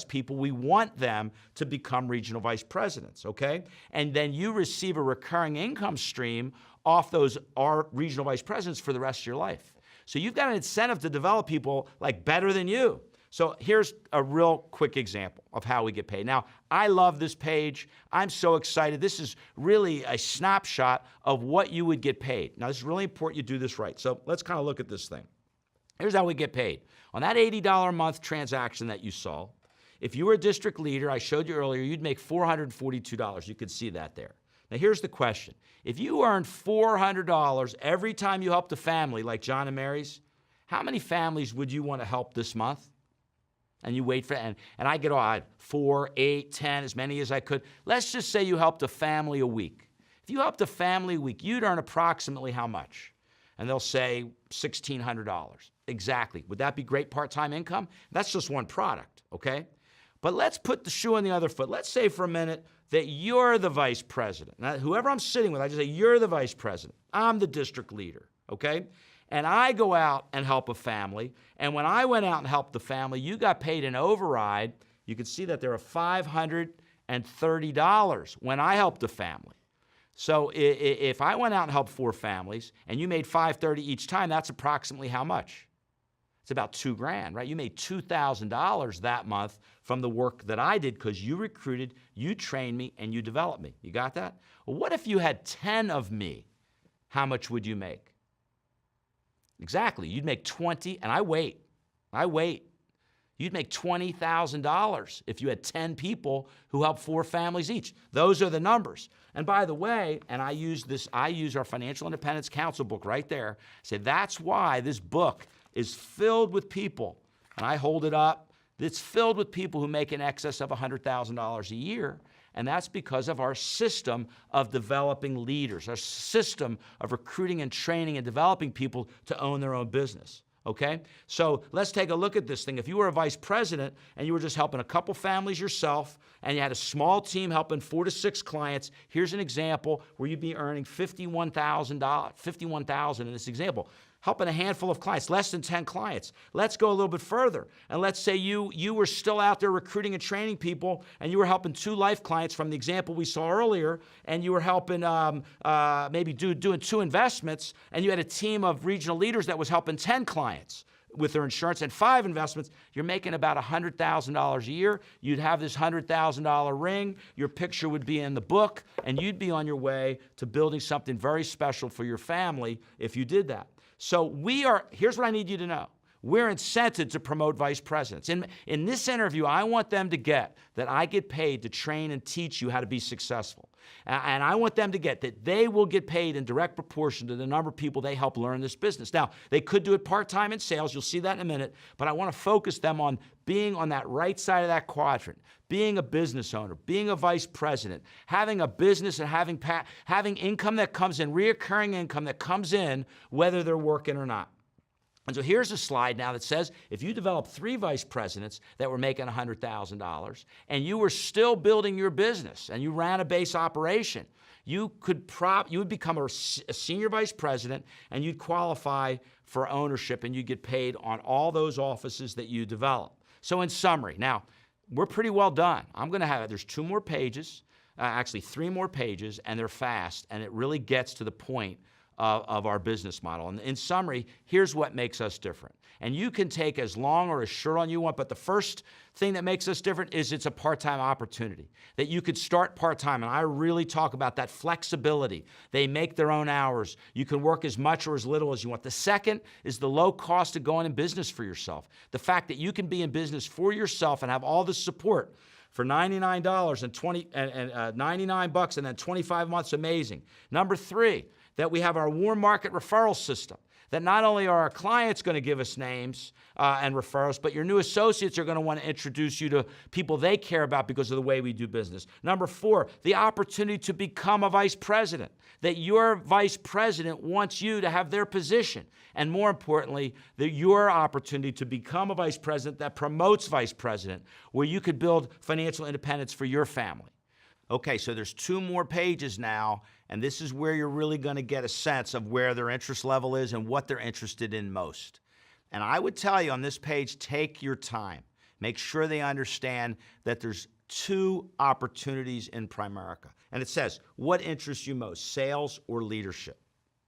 people, we want them to become regional vice presidents, okay? And then you receive a recurring income stream off those regional vice presidents for the rest of your life. So you've got an incentive to develop people like better than you. So here's a real quick example of how we get paid. Now, I love this page. I'm so excited. This is really a snapshot of what you would get paid. Now, this is really important you do this right. So let's kind of look at this thing. Here's how we get paid. On that $80 a month transaction that you saw, if you were a district leader, I showed you earlier, you'd make $442. You could see that there. Now, here's the question. If you earned $400 every time you helped a family like John and Mary's, how many families would you want to help this month? And you wait for it, and I get 4, 8, 10, as many as I could. Let's just say you helped a family a week. If you helped a family a week, you'd earn approximately how much? And they'll say $1,600. Exactly. Would that be great part-time income? That's just one product, okay? But let's put the shoe on the other foot. Let's say for a minute that you're the vice president. Now, whoever I'm sitting with, I just say, you're the vice president. I'm the district leader, okay? And I go out and help a family. And when I went out and helped the family, you got paid an override. You can see that there are $530 when I helped a family. So if I went out and helped 4 families and you made $530 each time, that's approximately how much? It's about $2,000, right? You made $2,000 that month from the work that I did because you recruited, you trained me, and you developed me. You got that? Well, what if you had 10 of me? How much would you make? Exactly. You'd make 20, and I wait. I wait. You'd make $20,000 if you had 10 people who help 4 families each. Those are the numbers. And by the way, and I use our Financial Independence Council book right there. Say that's why this book is filled with people, and I hold it up. It's filled with people who make in excess of $100,000 a year. And that's because of our system of developing leaders, our system of recruiting and training and developing people to own their own business. Okay? So let's take a look at this thing. If you were a vice president and you were just helping a couple families yourself and you had a small team helping 4 to 6 clients, here's an example where you'd be earning $51,000 in this example. Helping a handful of clients, less than 10 clients. Let's go a little bit further. And let's say you were still out there recruiting and training people, and you were helping 2 life clients from the example we saw earlier, and you were helping maybe doing 2 investments, and you had a team of regional leaders that was helping 10 clients with their insurance and 5 investments. You're making about $100,000 a year. You'd have this $100,000 ring. Your picture would be in the book, and you'd be on your way to building something very special for your family if you did that. So here's what I need you to know. We're incented to promote vice presidents. In this interview, I want them to get that I get paid to train and teach you how to be successful. And I want them to get that they will get paid in direct proportion to the number of people they help learn this business. Now, they could do it part-time in sales. You'll see that in a minute. But I want to focus them on being on that right side of that quadrant, being a business owner, being a vice president, having a business and having income that comes in, reoccurring income that comes in whether they're working or not. And so here's a slide now that says if you develop 3 vice presidents that were making $100,000 and you were still building your business and you ran a base operation, you would become a senior vice president and you'd qualify for ownership and you'd get paid on all those offices that you develop. So in summary, now we're pretty well done. There's 2 more pages, actually 3 more pages, and they're fast, and it really gets to the point of our business model. And in summary, here's what makes us different. And you can take as long or as short on you want, but the first thing that makes us different is it's a part-time opportunity, that you could start part-time. And I really talk about that flexibility. They make their own hours. You can work as much or as little as you want. The second is the low cost of going in business for yourself. The fact that you can be in business for yourself and have all the support for $99 and 99 bucks and then 25 months, amazing. Number 3, that we have our warm market referral system, that not only are our clients going to give us names and referrals, but your new associates are going to want to introduce you to people they care about because of the way we do business. Number 4, the opportunity to become a vice president, that your vice president wants you to have their position. And more importantly, your opportunity to become a vice president that promotes vice president, where you could build financial independence for your family. Okay, so there's 2 more pages now, and this is where you're really going to get a sense of where their interest level is and what they're interested in most. And I would tell you on this page, take your time. Make sure they understand that there's 2 opportunities in Primerica. And it says, what interests you most, sales or leadership?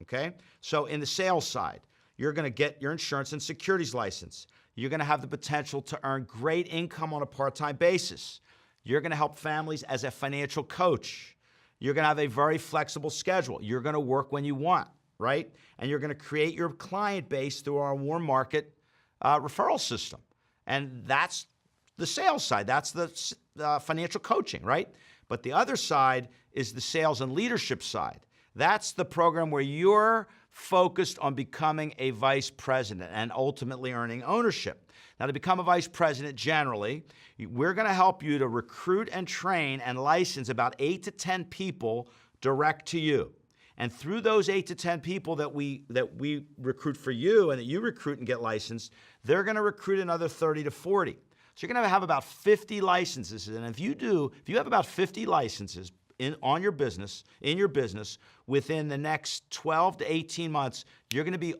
Okay? So in the sales side, you're going to get your insurance and securities license. You're going to have the potential to earn great income on a part-time basis. You're going to help families as a financial coach. You're going to have a very flexible schedule. You're going to work when you want, right? And you're going to create your client base through our warm market referral system. And that's the sales side. That's the financial coaching, right? But the other side is the sales and leadership side. That's the program where you're focused on becoming a vice president and ultimately earning ownership. Now, to become a vice president, generally, we're going to help you to recruit and train and license about 8 to 10 people direct to you. And through those 8 to 10 people that we recruit for you and that you recruit and get licensed, they're going to recruit another 30 to 40. So you're going to have about 50 licenses. And if you have about 50 licenses in your business within the next 12 to 18 months, you're going to be,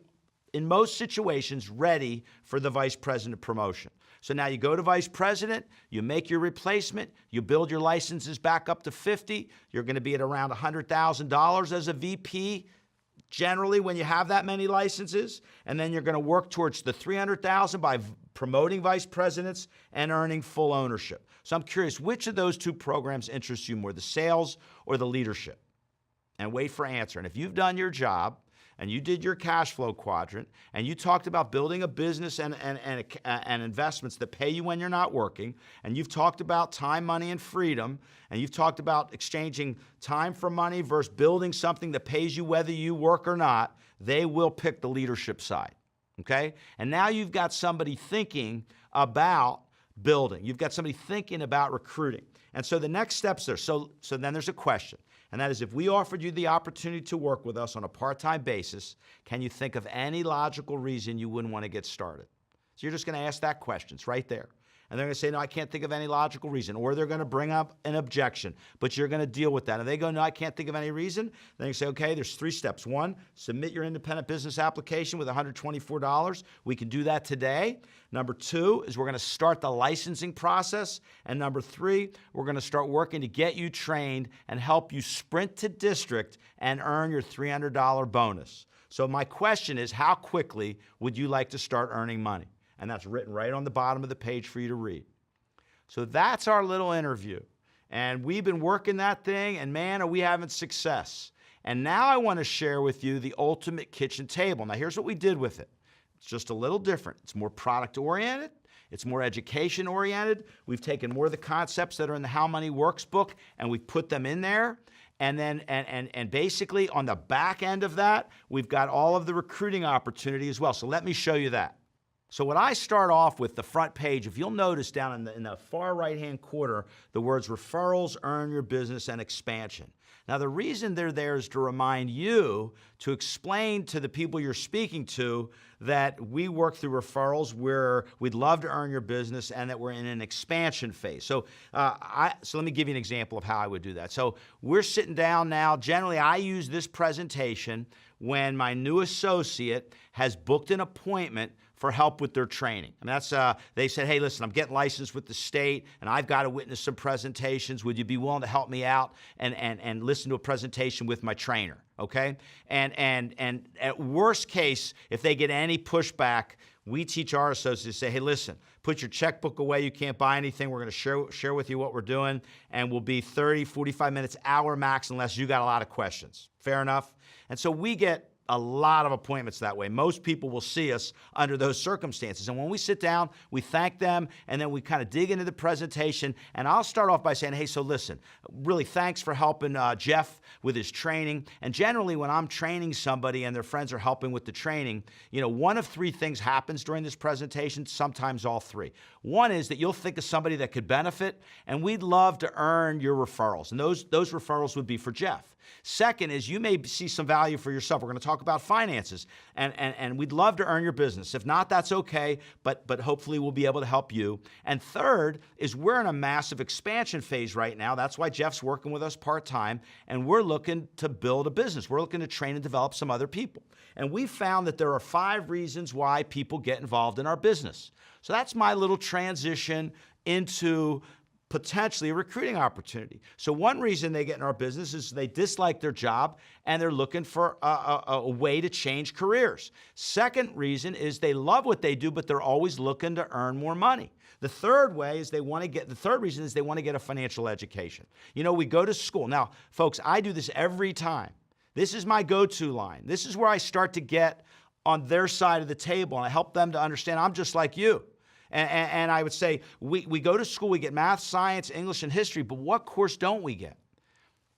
in most situations, ready for the vice president promotion. So now you go to vice president, you make your replacement, you build your licenses back up to 50. You're going to be at around $100,000 as a VP, generally, when you have that many licenses. And then you're going to work towards the $300,000 by promoting vice presidents and earning full ownership. So I'm curious, which of those 2 programs interests you more, the sales or the leadership? And wait for answer. And if you've done your job and you did your cash flow quadrant, and you talked about building a business and investments that pay you when you're not working, and you've talked about time, money, and freedom, and you've talked about exchanging time for money versus building something that pays you whether you work or not, they will pick the leadership side, okay? And now you've got somebody thinking about building. You've got somebody thinking about recruiting. And so the next steps there, so then there's a question, and that is, if we offered you the opportunity to work with us on a part-time basis, can you think of any logical reason you wouldn't want to get started? So you're just going to ask that question. It's right there. And they're going to say, no, I can't think of any logical reason. Or they're going to bring up an objection, but you're going to deal with that. And they go, no, I can't think of any reason. Then you say, okay, there's 3 steps. 1, submit your independent business application with $124. We can do that today. Number 2 is we're going to start the licensing process. And number 3, we're going to start working to get you trained and help you sprint to district and earn your $300 bonus. So my question is, how quickly would you like to start earning money? And that's written right on the bottom of the page for you to read. So that's our little interview. And we've been working that thing, and man, are we having success. And now I want to share with you the ultimate kitchen table. Now here's what we did with it. It's just a little different. It's more product-oriented. It's more education-oriented. We've taken more of the concepts that are in the How Money Works book, and we've put them in there. And then, and basically on the back end of that, we've got all of the recruiting opportunity as well. So let me show you that. So when I start off with the front page, if you'll notice down in the far right-hand corner, the words referrals, earn your business, and expansion. Now, the reason they're there is to remind you to explain to the people you're speaking to that we work through referrals, where we'd love to earn your business, and that we're in an expansion phase. So, so let me give you an example of how I would do that. So we're sitting down now. Generally, I use this presentation when my new associate has booked an appointment for help with their training. And that's, they said, hey, listen, I'm getting licensed with the state, and I've got to witness some presentations. Would you be willing to help me out and listen to a presentation with my trainer, okay? And at worst case, if they get any pushback, we teach our associates to say, hey, listen, put your checkbook away. You can't buy anything. We're going to share with you what we're doing, and we'll be 30, 45 minutes, hour max, unless you got a lot of questions. Fair enough? And so we get a lot of appointments that way. Most people will see us under those circumstances. And when we sit down, we thank them, and then we kind of dig into the presentation. And I'll start off by saying, hey, so listen, really thanks for helping Jeff with his training. And generally, when I'm training somebody and their friends are helping with the training, you know, one of 3 things happens during this presentation, sometimes all 3. One is that you'll think of somebody that could benefit, and we'd love to earn your referrals. And those referrals would be for Jeff. Second is you may see some value for yourself. We're going to talk about finances, and we'd love to earn your business. If not, that's okay, but hopefully we'll be able to help you. And third is we're in a massive expansion phase right now. That's why Jeff's working with us part-time, and we're looking to build a business. We're looking to train and develop some other people. And we found that there are 5 reasons why people get involved in our business. So that's my little transition into potentially a recruiting opportunity. So one reason they get in our business is they dislike their job and they're looking for a way to change careers. Second reason is they love what they do, but they're always looking to earn more money. The third reason is they want to get a financial education. You know, we go to school. Now, folks, I do this every time. This is my go-to line. This is where I start to get on their side of the table, and I help them to understand I'm just like you. And I would say, we go to school, we get math, science, English, and history, but what course don't we get?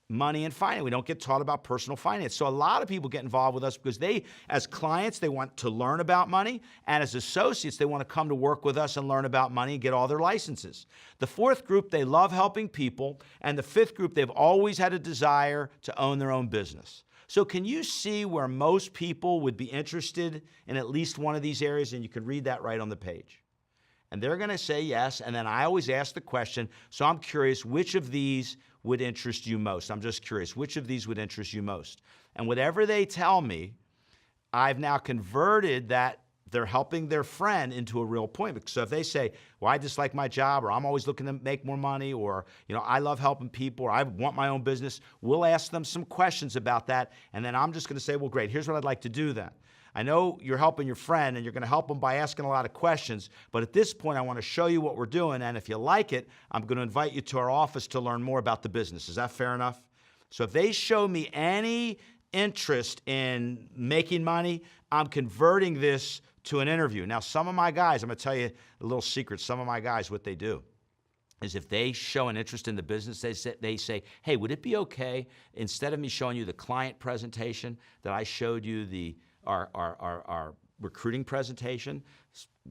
Money and finance. We don't get taught about personal finance. So a lot of people get involved with us because they, as clients, they want to learn about money, and as associates, they want to come to work with us and learn about money and get all their licenses. The 4th group, they love helping people, and the 5th group, they've always had a desire to own their own business. So can you see where most people would be interested in at least one of these areas? And you can read that right on the page. And they're going to say yes, and then I always ask the question, so I'm curious, which of these would interest you most? I'm just curious, which of these would interest you most? And whatever they tell me, I've now converted that they're helping their friend into a real appointment. So if they say, well, I dislike my job, or I'm always looking to make more money, or, you know, I love helping people, or I want my own business, we'll ask them some questions about that, and then I'm just going to say, well, great, here's what I'd like to do then. I know you're helping your friend, and you're going to help them by asking a lot of questions, but at this point, I want to show you what we're doing, and if you like it, I'm going to invite you to our office to learn more about the business. Is that fair enough? So if they show me any interest in making money, I'm converting this to an interview. Now, some of my guys, I'm going to tell you a little secret. Some of my guys, what they do is if they show an interest in the business, they say, hey, would it be okay, instead of me showing you the client presentation, that I showed you our recruiting presentation?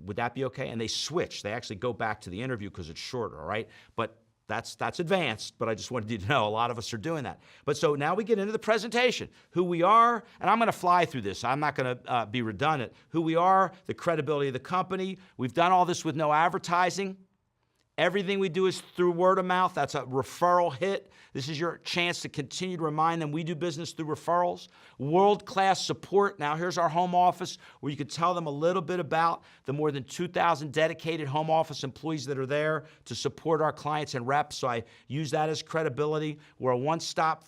Would that be okay? And they switch. They actually go back to the interview because it's shorter, all right? But that's advanced, but I just wanted you to know a lot of us are doing that. But so now we get into the presentation, who we are, and I'm going to fly through this. I'm not going to be redundant. Who we are, the credibility of the company. We've done all this with no advertising. Everything we do is through word of mouth. That's a referral hit. This is your chance to continue to remind them we do business through referrals. World-class support. Now here's our home office where you can tell them a little bit about the more than 2,000 dedicated home office employees that are there to support our clients and reps. So I use that as credibility. We're a one-stop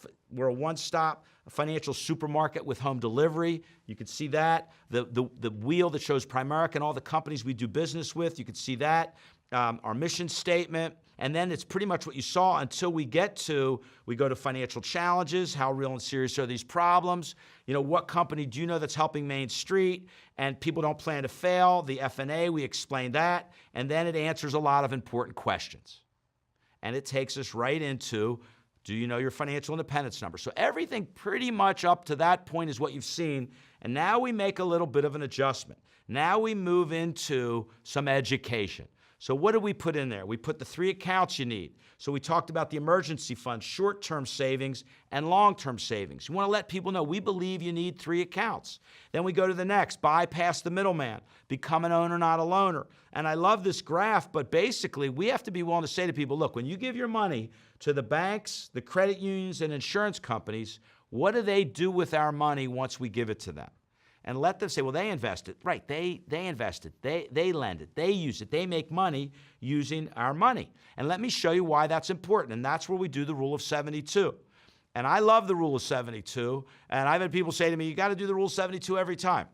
financial supermarket with home delivery. You can see that. The wheel that shows Primerica and all the companies we do business with, you can see that. Our mission statement, and then it's pretty much what you saw until we go to financial challenges. How real and serious are these problems? You know, what company do you know that's helping Main Street? And people don't plan to fail. The F&A, we explain that. And then it answers a lot of important questions. And it takes us right into, do you know your financial independence number? So everything pretty much up to that point is what you've seen. And now we make a little bit of an adjustment. Now we move into some education. So what did we put in there? We put the 3 accounts you need. So we talked about the emergency fund, short-term savings, and long-term savings. You want to let people know we believe you need 3 accounts. Then we go to the next, bypass the middleman, become an owner, not a loaner. And I love this graph, but basically we have to be willing to say to people, look, when you give your money to the banks, the credit unions, and insurance companies, what do they do with our money once we give it to them? And let them say, well, they invested. Right, they invested. They lend it. They use it. They make money using our money. And let me show you why that's important. And that's where we do the rule of 72. And I love the rule of 72. And I've had people say to me, you got to do the rule of 72 every time.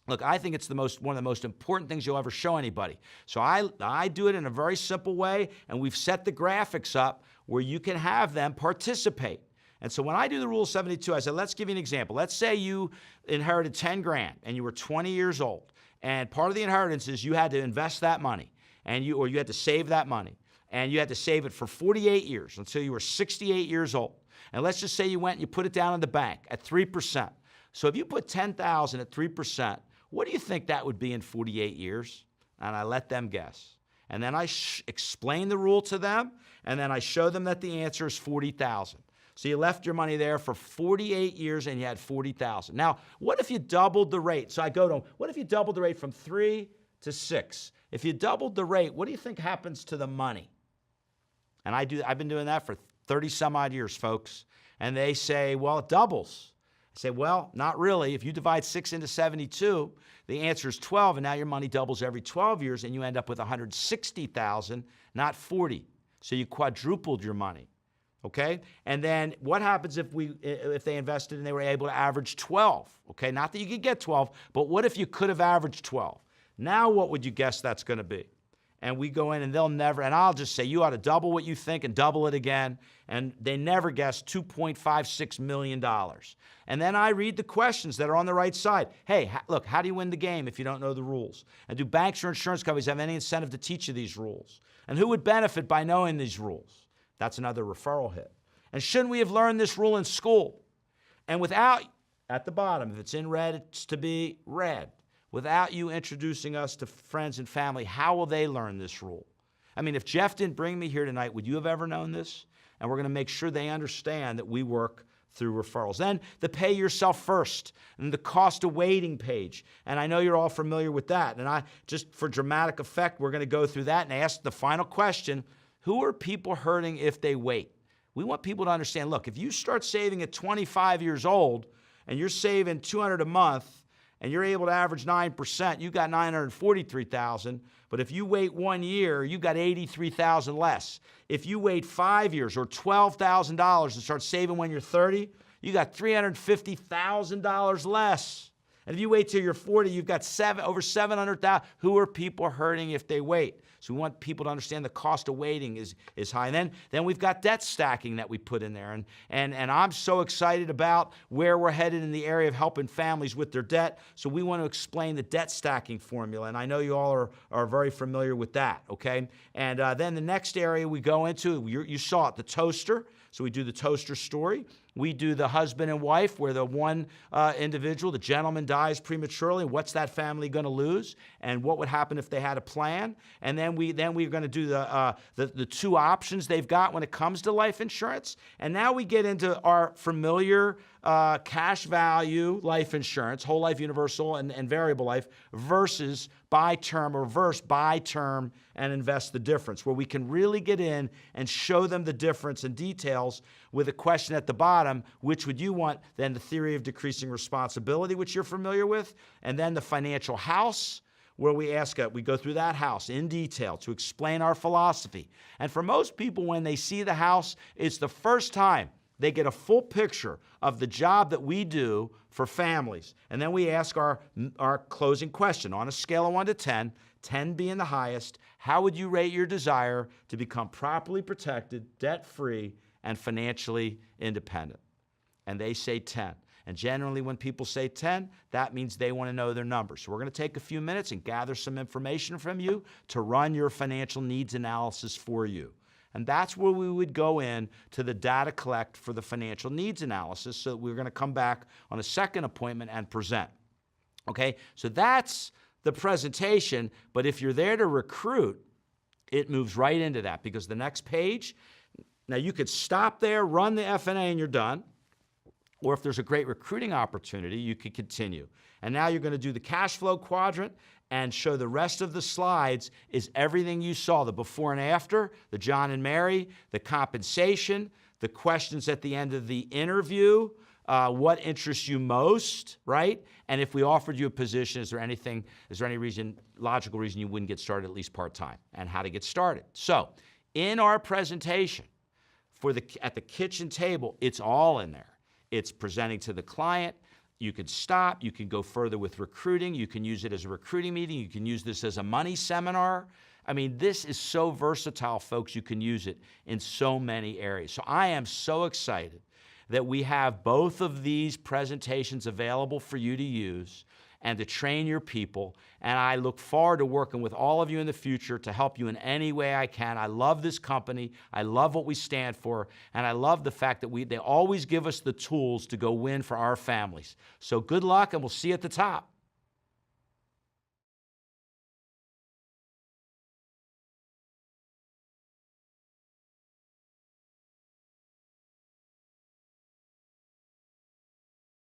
Look, I think it's one of the most important things you'll ever show anybody. So I do it in a very simple way, and we've set the graphics up where you can have them participate. And so when I do the rule of 72, I said, let's give you an example. Let's say you inherited 10 grand and you were 20 years old. And part of the inheritance is you had to invest that money, or you had to save that money. And you had to save it for 48 years until you were 68 years old. And let's just say you went and you put it down in the bank at 3%. So if you put $10,000 at 3%, what do you think that would be in 48 years? And I let them guess. And then I explain the rule to them, and then I show them that the answer is $40,000. So you left your money there for 48 years and you had $40,000. Now, what if you doubled the rate? So I go to them, what if you doubled the rate from 3 to 6? If you doubled the rate, what do you think happens to the money? And I've been doing that for 30 some odd years, folks. And they say, well, it doubles. I say, well, not really. If you divide 6 into 72, the answer is 12, and now your money doubles every 12 years, and you end up with $160,000, not 40. So you quadrupled your money. Okay? And then what happens if they invested and they were able to average 12? Okay? Not that you could get 12, but what if you could have averaged 12? Now what would you guess that's going to be? And we go in and they'll never, and I'll just say you ought to double what you think and double it again. And they never guess $2.56 million. And then I read the questions that are on the right side. Hey, look, how do you win the game if you don't know the rules? And do banks or insurance companies have any incentive to teach you these rules? And who would benefit by knowing these rules? That's another referral hit. And shouldn't we have learned this rule in school? And without, at the bottom, if it's in red, it's to be read. Without you introducing us to friends and family, how will they learn this rule? I mean, if Jeff didn't bring me here tonight, would you have ever known this? And we're going to make sure they understand that we work through referrals. Then the pay yourself first and the cost of waiting page. And I know you're all familiar with that. And just for dramatic effect, we're going to go through that and ask the final question. Who are people hurting if they wait? We want people to understand, look, if you start saving at 25 years old and you're saving $200 a month and you're able to average 9%, you got $943,000. But if you wait 1 year, you got $83,000 less. If you wait 5 years or $12,000 and start saving when you're 30, you got $350,000 less. And if you wait till you're 40, you've got over 700,000. Who are people hurting if they wait? So we want people to understand the cost of waiting is high. And then we've got debt stacking that we put in there. And I'm so excited about where we're headed in the area of helping families with their debt. So we want to explain the debt stacking formula. And I know you all are very familiar with that, okay? And then the next area we go into, you saw it, the toaster. So we do the toaster story. We do the husband and wife, where the one individual, the gentleman, dies prematurely. What's that family going to lose? And what would happen if they had a plan? And then we're going to do the two options they've got when it comes to life insurance. And now we get into our familiar cash value life insurance, whole life, universal, and variable life, versus buy term, or reverse buy term and invest the difference, where we can really get in and show them the difference in details with a question at the bottom: which would you want? Then the theory of decreasing responsibility, which you're familiar with, and then the financial house, where we go through that house in detail to explain our philosophy. And for most people, when they see the house, it's the first time they get a full picture of the job that we do for families. And then we ask our closing question on a scale of 1 to 10, 10 being the highest: how would you rate your desire to become properly protected, debt-free, and financially independent? And they say 10. And generally when people say 10, that means they want to know their numbers. So we're going to take a few minutes and gather some information from you to run your financial needs analysis for you. And that's where we would go in to the data collect for the financial needs analysis. So we're going to come back on a second appointment and present. Okay, so that's the presentation. But if you're there to recruit, it moves right into that, because the next page, now you could stop there, run the FNA, and you're done. Or if there's a great recruiting opportunity, you could continue. And now you're going to do the cash flow quadrant and show the rest of the slides is everything you saw, the before and after, the John and Mary, the compensation, the questions at the end of the interview, what interests you most, right? And if we offered you a position, is there any logical reason you wouldn't get started at least part-time, and how to get started? So in our presentation at the kitchen table, it's all in there. It's presenting to the client. You can stop. You can go further with recruiting. You can use it as a recruiting meeting. You can use this as a money seminar. I mean, this is so versatile, folks. You can use it in so many areas. So I am so excited that we have both of these presentations available for you to use and to train your people. And I look forward to working with all of you in the future to help you in any way I can. I love this company. I love what we stand for. And I love the fact that they always give us the tools to go win for our families. So good luck, and we'll see you at the top.